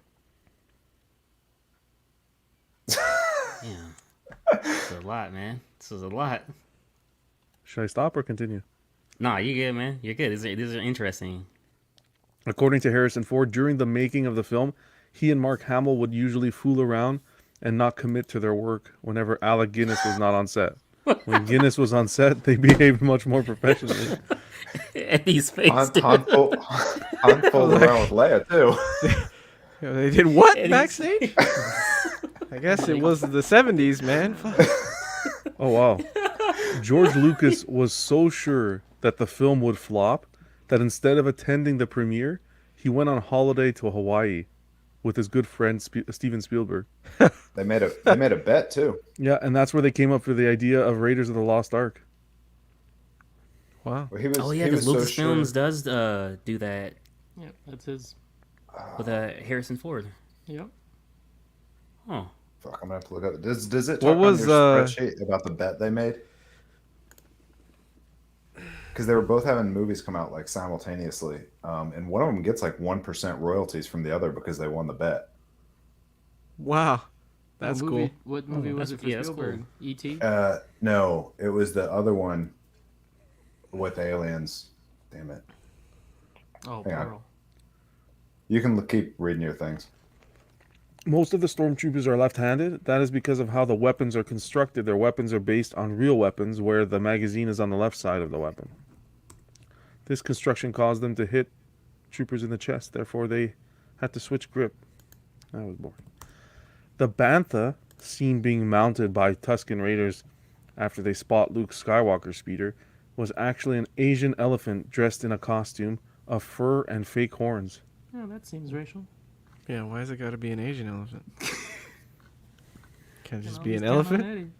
Yeah. This is a lot, man. This is a lot. Should I stop or continue? Nah, you good, man. You're good. These are interesting. According to Harrison Ford, during the making of the film, he and Mark Hamill would usually fool around and not commit to their work whenever Alec Guinness was not on set. When Guinness was on set, they behaved much more professionally. Eddie's face, Han dude. fooled around with Leia too. They did what Eddie's- backstage? I guess it was the 70s, man. Fuck. Oh, wow. George Lucas was so sure that the film would flop that instead of attending the premiere, he went on holiday to Hawaii with his good friend Steven Spielberg. They made a bet too. Yeah, and that's where they came up with the idea of Raiders of the Lost Ark. Wow. He was, Oh yeah, he was because so Lucasfilms sure. does do that Yeah, that's his. with Harrison Ford. Yep. Oh, Fuck, I'm gonna have to look up. Does it What talk was, on your spreadsheet about the bet they made? Because they were both having movies come out like simultaneously, and one of them gets like 1% royalties from the other because they won the bet. Wow. That's movie, cool. What movie was that's- it for yeah, that's Spielberg? cool. E.T. No, it was the other one with aliens. Damn it. Oh, hang on. Pearl. You can keep reading your things. Most of the stormtroopers are left-handed. That is because of how the weapons are constructed. Their weapons are based on real weapons, where the magazine is on the left side of the weapon. This construction caused them to hit troopers in the chest. Therefore, they had to switch grip. That was boring. The Bantha, seen being mounted by Tusken Raiders after they spot Luke Skywalker's speeder, was actually an Asian elephant dressed in a costume of fur and fake horns. Yeah, that seems racial. Yeah, why has it got to be an Asian elephant? Can it just Can be always an count on elephant?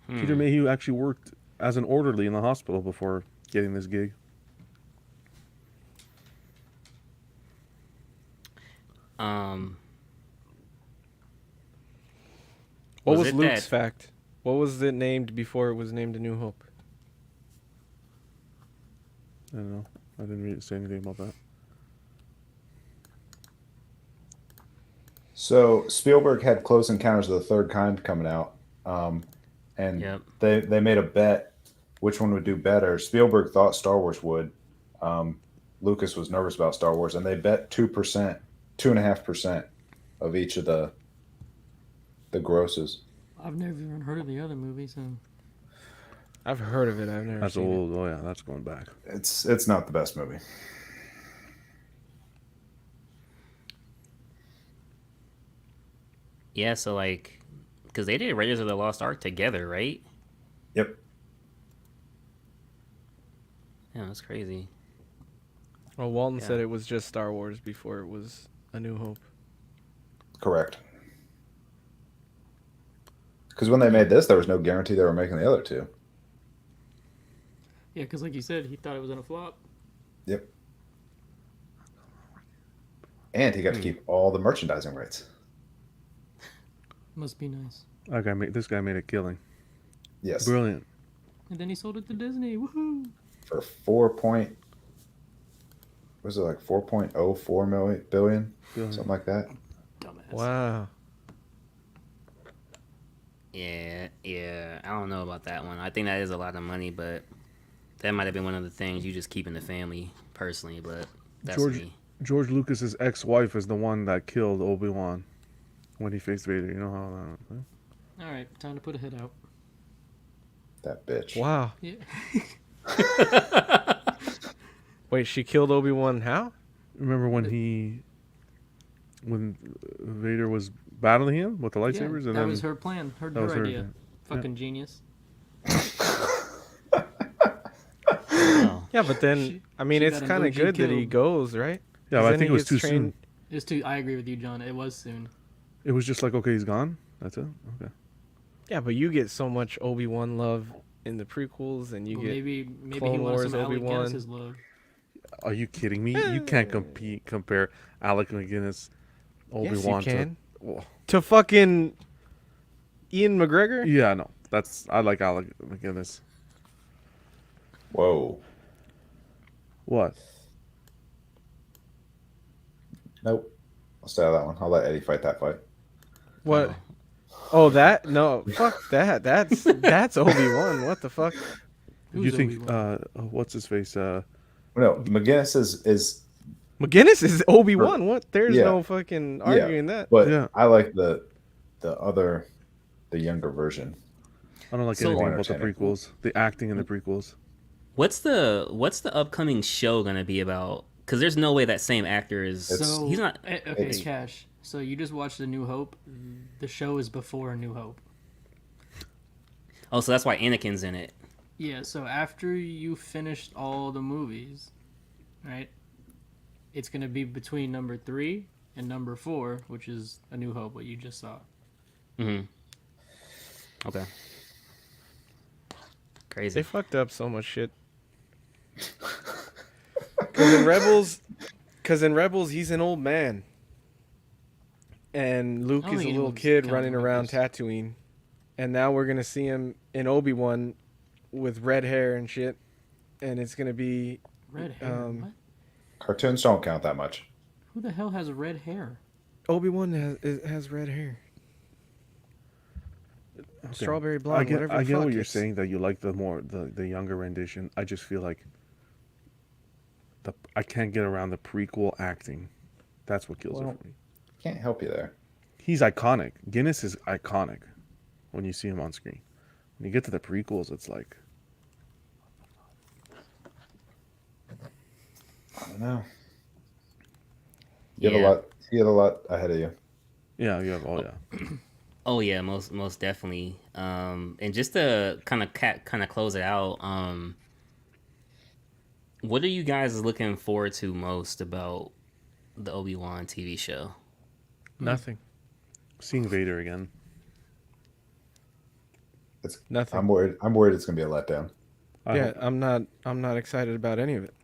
Eddie. Peter Mayhew actually worked as an orderly in the hospital before getting this gig. What Was was it Luke's that- fact? What was it named before it was named A New Hope? I don't know. I didn't really say anything about that. So Spielberg had Close Encounters of the Third Kind coming out, and Yep. they made a bet which one would do better. Spielberg thought Star Wars would. Lucas was nervous about Star Wars, and they bet 2%, 2.5% of each of the grosses. I've never even heard of the other movies. So. I've heard of it. I've never That's seen old. Oh yeah, that's going back. It's not the best movie. Yeah, so like, because they did Raiders of the Lost Ark together, right? Yep, Yeah, that's crazy. it. Well, Walton Yeah. said it was just Star Wars before it was A New Hope. correct. Because when they made this, there was no guarantee they were making the other two. Yeah, because like you said, he thought it was gonna flop. Yep. And he got to keep all the merchandising rights. Must be nice. This guy made a killing. Yes. Brilliant. And then he sold it to Disney. Woohoo! For was it like 4.04 billion? Brilliant. Something like that. Dumbass. Wow. Yeah. I don't know about that one. I think that is a lot of money, but that might have been one of the things you just keep in the family personally. But that's me. George Lucas's ex-wife is the one that killed Obi-Wan when he faced Vader. You know how that. All right, time to put a hit out. That bitch. Wow. Yeah. Wait, she killed Obi-Wan how? Remember when Vader was battling him with the lightsabers, yeah, and that then was her plan. Her that was her idea. idea. Fucking genius. Oh. Yeah, but then She- I mean, she it's got an kind of OG good that he kill. goes, right? Yeah, but 'Cause I then think he it was gets too trained- soon. It's too. I agree with you, John. It was soon. It was just like, okay, he's gone. That's it. Okay. Yeah, but you get so much Obi-Wan love in the prequels, and you Well, get maybe Clone he wanted Wars some Alec Obi-Wan. Guinness's love. Are you kidding me? You can't compare Alec McGuinness, Obi-Wan yes, you can. to. To fucking Ian McGregor. Yeah, no. I like Alec McGuinness. Whoa. What? Nope. I'll stay out of that one. I'll let Eddie fight that fight. What? Oh, that no, fuck that. That's Obi-Wan. What the fuck? You Who's think? Obi-Wan? What's his face? No, McGinnis is McGinnis is Obi-Wan. What? There's Yeah. no fucking arguing that. but Yeah. I like the younger version. I don't like So- anything about the Entertaining. prequels. The acting in the prequels. What's the upcoming show gonna be about? Because there's no way that same actor is. It's- So he's not. Okay, it's- Cash. So you just watched The New Hope. The show is before New Hope. Oh, so that's why Anakin's in it. Yeah. So after you finished all the movies, right? It's gonna be between number 3 and number 4, which is A New Hope, what you just saw. Mm-hmm. Okay. Crazy. They fucked up so much shit. Because in Rebels, he's an old man, and Luke I don't is a think little anyone's kid counting running around Rebels. Tatooine, and now we're gonna see him in Obi-Wan with red hair and shit, and it's gonna be Red hair. What? Cartoons don't count that much. Who the hell has red hair? Obi-Wan has red hair. Strawberry blonde, I get, whatever. I the get fuck what you're it's- saying, that you like the younger rendition. I just feel like I can't get around the prequel acting. That's what kills Well, it for me. Can't help you there. He's iconic. Guinness is iconic when you see him on screen. When you get to the prequels, it's like, I don't know. You have Yeah. a lot. You have a lot ahead of you. yeah, you have, oh yeah. Oh yeah, most definitely. And just to kind of close it out, what are you guys looking forward to most about the Obi-Wan TV show? Nothing. Seeing Vader again. Nothing. I'm worried. I'm worried it's gonna be a letdown. Yeah, I'm not excited about any of it.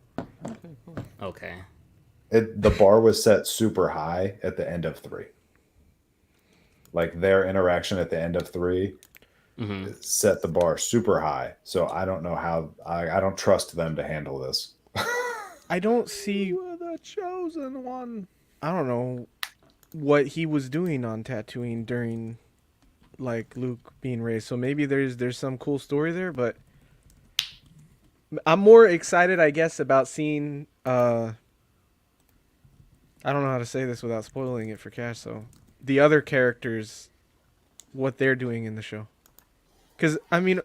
Okay. The bar was set super high at the end of 3. Like their interaction at the end of 3 Hmm. set the bar super high. So I don't know how. I don't trust them to handle this. I don't see. You are the chosen one. I don't know what he was doing on Tatooine during, like, Luke being raised. So maybe there's some cool story there, but I'm more excited, I guess, about seeing. I don't know how to say this without spoiling it for Cash. So the other characters, what they're doing in the show, because I mean,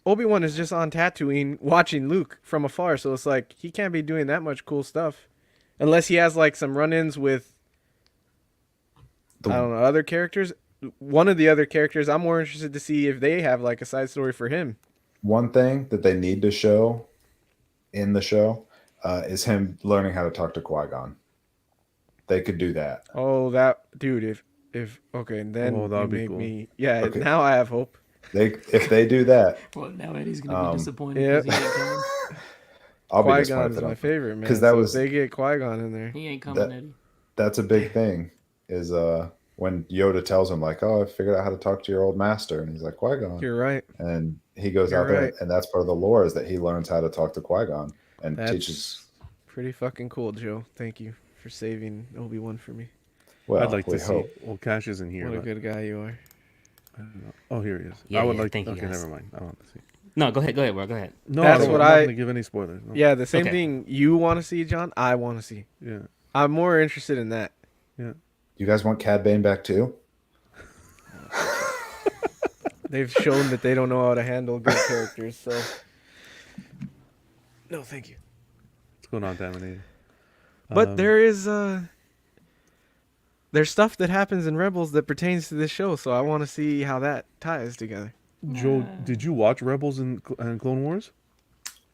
Obi-Wan is just on Tatooine watching Luke from afar, so it's like he can't be doing that much cool stuff, unless he has like some run-ins with I don't know, other characters. One of the other characters, I'm more interested to see if they have like a side story for him. One thing that they need to show in the show is him learning how to talk to Qui-Gon. They could do that. Oh, that dude! If okay, then Oh, that would you be make cool. me. Yeah, Okay. now I have hope. If they do that, Well, now Eddie's gonna be disappointed yeah. because he ain't coming. I'll be Qui-Gon disappointed. is if they my don't. favorite, man. 'Cause that so was- if they get Qui-Gon in there. He ain't coming, That- Eddie. That's a big thing. Is when Yoda tells him like, "Oh, I figured out how to talk to your old master," and he's like, "Qui-Gon," You're right. and he goes You're out there, right. and that's part of the lore is that he learns how to talk to Qui-Gon and That's teaches. pretty fucking cool, Joe. Thank you for saving Obi-Wan for me. Well, I'd like to we see. hope. Well, Cash isn't here. What a But good guy you are. I don't know. Oh, here he is. Yeah, I would yeah, like. thank you, Okay, guys. never mind. I don't want to see. No, go ahead, bro. Go ahead. No, That's I'm what not I- gonna give any spoilers. No. Yeah, the same Okay. thing you want to see, John, I want to see. Yeah. I'm more interested in that. Yeah. You guys want Cad Bane back too? They've shown that they don't know how to handle good characters, so. No, thank you. What's going on, Dominator? But there's stuff that happens in Rebels that pertains to this show, so I want to see how that ties together. Joe, did you watch Rebels and Clone Wars?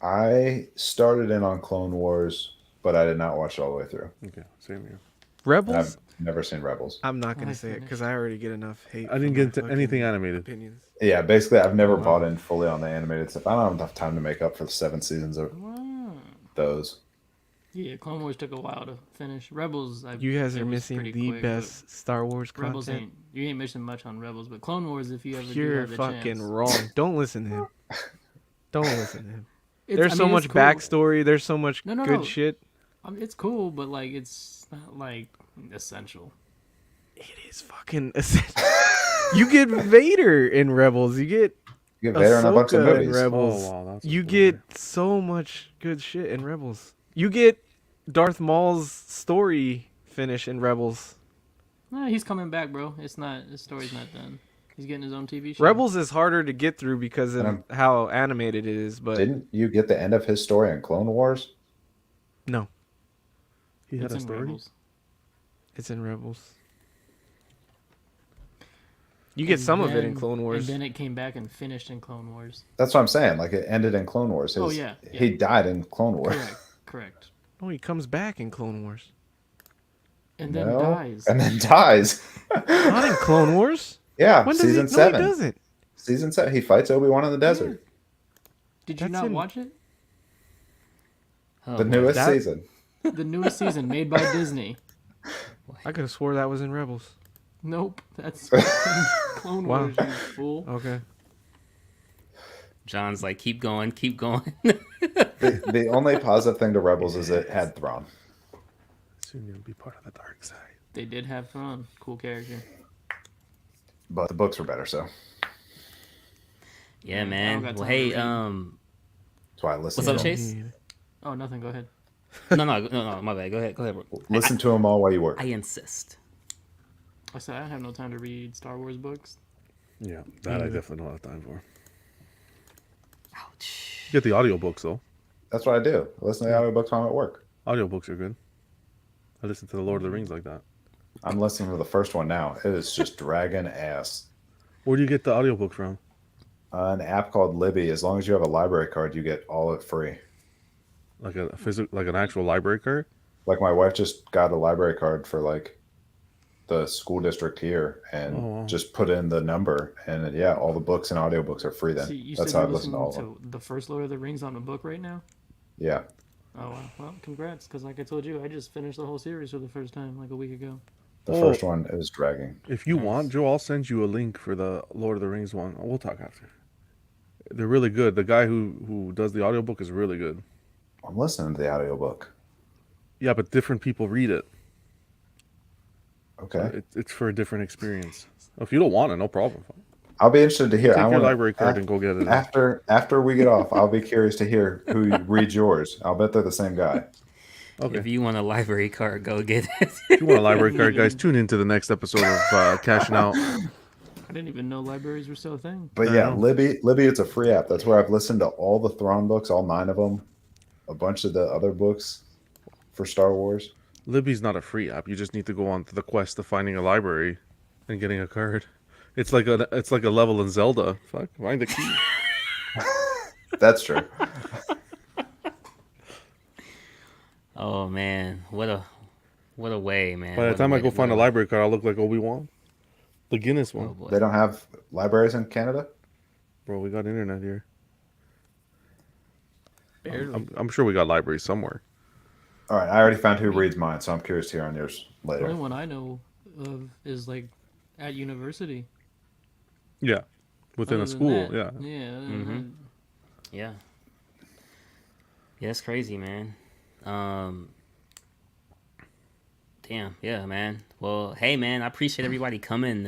I started in on Clone Wars, but I did not watch it all the way through. Okay, same here. And Rebels? I've never seen Rebels. I'm not going I to say it finished. because I already get enough hate. I didn't from get my into fucking anything animated. Opinions. Yeah, basically, I've never bought in fully on the animated stuff. I don't have enough time to make up for the 7 seasons of those. Yeah, Clone Wars took a while to finish. Rebels, You guys it are was missing pretty the quick, best Star Wars but Rebels content. you ain't missing much on Rebels, but Clone Wars, if you ever do You're have the fucking chance, wrong. Don't listen to him. Don't listen to him. It's- There's I so mean, much it's cool. backstory. There's so much No, good no. shit. It's cool, but like it's not like essential. It is fucking essential. You get Vader in Rebels. You get You get Vader in a bunch of Ahsoka in movies. Rebels. Oh, wow, that's a You spoiler. get so much good shit in Rebels. You get Darth Maul's story finish in Rebels. Nah, he's coming back, bro. It's not his story's not done. He's getting his own TV show. Rebels is harder to get through because of And how animated it is, but Didn't you get the end of his story in Clone Wars? no, He had It's a in story. Rebels. it's in Rebels. You get some of it in then- Clone Wars. And then it came back and finished in Clone Wars. That's what I'm saying. Like it ended in Clone Wars. Oh, yeah, He yeah. died in Clone Wars. Correct. Oh, he comes back in Clone Wars. And then No? dies. And then dies. Not in Clone Wars. Yeah, When does season he? No, 7. he doesn't. Season 7. He fights Obi-Wan in the desert. Did you That's not in- watch it? Oh, The boy. newest That- season. The newest season made by Disney. I could have swore that was in Rebels. Nope, that's Clone Wow. Wars, you fool. Okay. John's like, keep going, keep going. The only positive thing to Rebels is it had Thrawn. Soon you'll be part of the dark side. They did have fun. Cool character. But the books were better, so Yeah, I don't man. got Well, time to hey, read. that's why I listened what's up, to them. Chase? Oh, nothing. Go ahead. No, my bad. Go ahead, bro. Listen to them all while you work. I insist. I said I don't have no time to read Star Wars books. Yeah, that I definitely don't have time for. Ouch. Get the audiobooks though. That's what I do. I listen to the audiobooks while I'm at work. Audiobooks are good. I listen to the Lord of the Rings like that. I'm listening to the first one now. It is just dragging ass. Where do you get the audiobook from? An app called Libby. As long as you have a library card, you get all of it free. Like a like an actual library card? Like my wife just got a library card for like the school district here and Oh, wow. just put in the number and yeah, all the books and audiobooks are free then. So you That's said how I you're listen to listening all of them. to the first Lord of the Rings on a book right now? Yeah. Oh, wow. Well, congrats, because like I told you, I just finished the whole series for the first time like a week ago. The Oh. first one is dragging. If you want, Joe, I'll send you a link for the Lord of the Rings one. We'll talk after. They're really good. The guy who does the audiobook is really good. I'm listening to the audiobook. Yeah, but different people read it. Okay. It's for a different experience. If you don't want it, no problem. I'll be interested to hear. Take I your want library card and go get it. after we get off, I'll be curious to hear who reads yours. I'll bet they're the same guy. Okay. If you want a library card, go get it. If you want a library card, guys, tune into the next episode of Cashing Out. I didn't even know libraries were still a thing. But I yeah, know. Libby, it's a free app. That's where I've listened to all the Thrawn books, all 9 of them, a bunch of the other books for Star Wars. Libby's not a free app. You just need to go on to the quest of finding a library and getting a card. It's like a level in Zelda. Fuck, find the key. That's true. Oh man, what a way, man. By the What time I way go to find a live. library card, I'll look like Obi-Wan. The Guinness Oh one. boy. They don't have libraries in Canada? Bro, we got internet here. Barely. I'm sure we got libraries somewhere. All right, I already found who reads mine, so I'm curious to hear on yours The later. only one I know of is like at university. Yeah. Within Other a than school, that, yeah. Yeah. Mhm. Yeah. Yeah, it's crazy, man. Damn, yeah, man. Well, hey, man, I appreciate everybody coming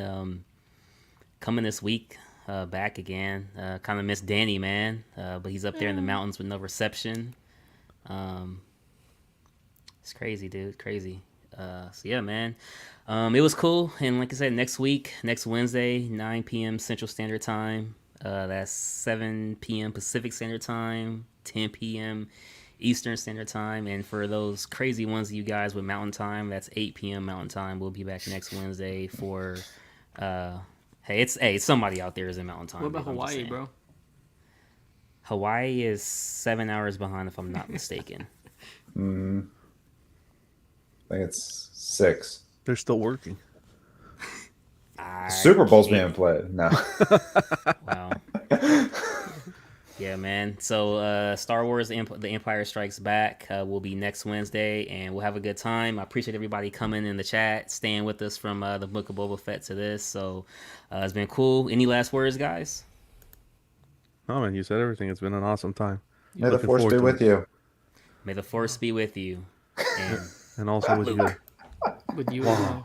this week back again. Kind of miss Danny, man, but he's up there in the mountains with no reception. It's crazy, dude, crazy. So yeah, man, it was cool. And like I said, next Wednesday, 9 p.m. Central Standard Time. That's 7 p.m. Pacific Standard Time, 10 p.m. Eastern Standard Time. And for those crazy ones of you guys with Mountain Time, that's 8 p.m. Mountain Time. We'll be back next Wednesday for it's somebody out there is in Mountain Time. What about dude, I'm just Hawaii, saying. bro? Hawaii is 7 hours behind, if I'm not mistaken. I think it's 6. They're still working. Super Bowl's can't- being played. No. Wow. Yeah, man. So Star Wars: The Empire Strikes Back will be next Wednesday, and we'll have a good time. I appreciate everybody coming in the chat, staying with us from the Book of Boba Fett to this. So it's been cool. Any last words, guys? Oh man, you said everything. It's been an awesome time. May the Looking force forward be to with it. you. May the Force be with you. And And also with you. With you as well.